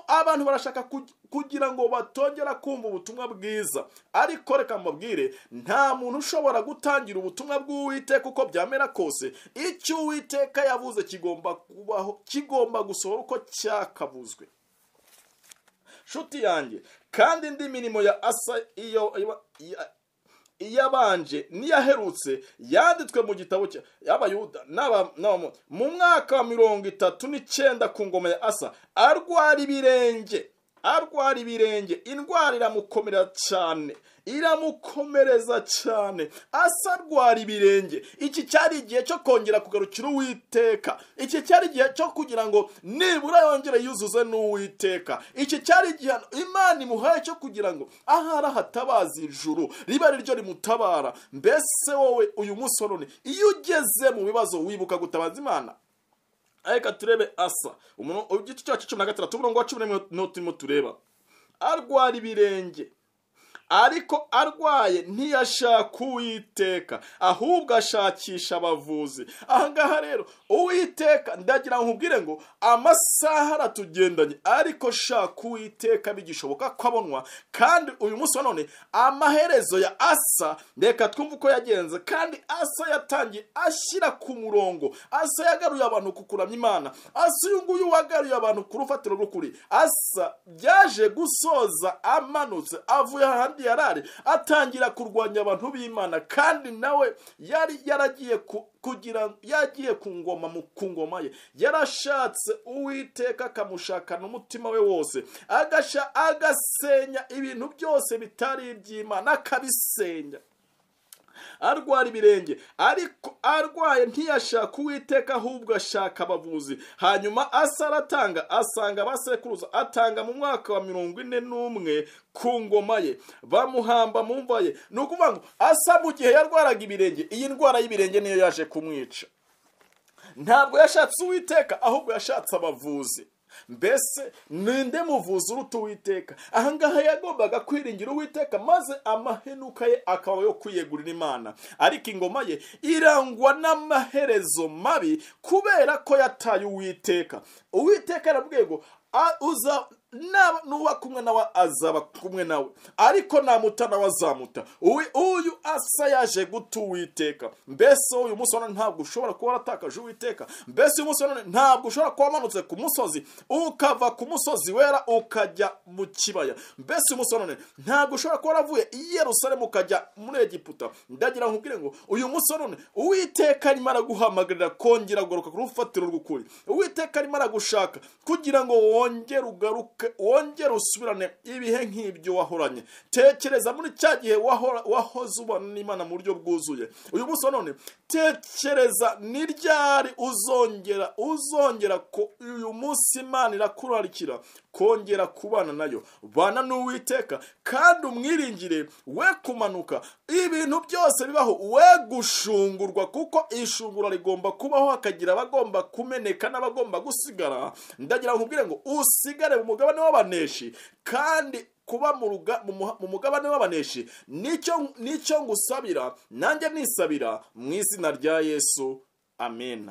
abantu barashaka kugira ngo batongera kumva ubutumwa bwiza, ariko reka mbabwire, nta muntu ushobora gutangira ubutumwa bw'Uwiteka uko byamera kose. Icyo Uwiteka yavuze kigomba kubaho, kigomba gusohora uko cyakavuzwe. Nshuti yanjye, kandi indi mirimo ya Asa iyabanje niyaherutse yanditswe mu gitabo y'Abayuda mu mwaka wa 39 ku ngoma ya Asa. Arwara ibirenge, indwara iramukomereza cyane. Asa arwara ibirenge. Iki cyari igihe cyo kongera kugarukira Uwiteka. Iki cyari igihe cyo kugira ngo nibura yongere yuzuze n'Uwiteka. Iki cyari igihe Imana imuhaye cyo kugira ngo ahari hatabaza ijuru riba ari ryo rimutabara. Mbese wowe uyu munsi wa none iyo ugeze mu bibazo wibuka gutabaza Imana? Reka turebe Asa igice cya 16 umurongo wa 11 tureba. Arwara ibirenge, ariko arwaye ntiyashaka Uwiteka, ahubwo ashakisha abavuzi. Ahangaha rero Uwiteka, ndagira ngo nkubwire ngo amasaha aratugendanye, ariko shaka Uwiteka bigishoboka ko abonwa. Kandi uyu munsi wa none amaherezo ya Asa reka twumve uko yagenze. Kandi Asa yatangiye ashyira ku murongo, Asa yagaruye abantu kukuramya Imana. Asa uyu nguyu wagaruye abantu ku rufatiro rw'ukuri. Asa byaje gusoza amanutse avuye ahandi yarari, atangira kurwanya abantu b'Imana. Kandi nawe yari yaragiye yagiye ku ngoma ye, yarashatse Uwiteka akamushakana umutima we wose, agasenya ibintu byose bitari iby'Imana, akabisenya. Arwara ibirenge, ariko arwaye ntiyashaka Uwiteka, ahubwo ashaka abavuzi. Hanyuma Asa aratanga, asanga abasekuruza, atanga mu mwaka wa 41 ku ngoma ye, bamuhamba mu mva ye. Ni ukuvuga ngo Asa mu gihe yarwaraga ibirenge, iyi ndwara y'ibirenge niyo yaje kumwica. Ntabwo yashatse Uwiteka, ahubwo yashatse abavuzi. Mbese ninde muvuzi uruta Uwiteka? Ahangaha yagombaga kwiringira Uwiteka, maze amahenuka ye akaba yo kwiyegurira Imana. Ariko ingoma ye irangwa n'amaherezo mabi kubera ko yataye Uwiteka. Uwiteka arabwiye ngo nuwa kumwe nawe azaba kumwe nawe, ariko namuta nawe azamuta. Uyu Asa yaje guta Uwiteka. Mbese uyu munsi none ntabwo ushobora kuba waratakaje Uwiteka? Mbese uyu munsi none ntabwo ushobora kuba wamanutse ku musozi, ukava ku musozi wera ukajya mu kibaya? Mbese uyu munsi none ntabwo ushobora kuba waravuye i Yerusalemu ukajya muri Egiputa? Ndagira nkubwire ngo uyu munsi none Uwiteka arimo araguhamagarira kongera kugaruka ku rufatiro rw'ukuri. Uwiteka arimo aragushaka kugira ngo wongere ugaruke, wongere usubirane ibihe nk'ibyo wahoranye. Tekereza muri cya gihe wahoze ubana n'Imana mu buryo bwuzuye. Uyu munsi none tekereza ni ryari uzongera ko uyu munsi Imana irakurarikira kongera kubana nayo. Bana n'Uwiteka kandi umwiringire, we kumanuka ibintu byose bibaho, we gushungurwa, kuko ishungura rigomba kubaho, hakagira abagomba kumeneka n'abagomba gusigara. Ndagira ngo nkubwire ngo usigare mu mugabane w'abaneshi, kandi kuba mu mugabane w'abaneshi nicyo ngusabira, nanjye nisabira mu izina rya Yesu. Amen.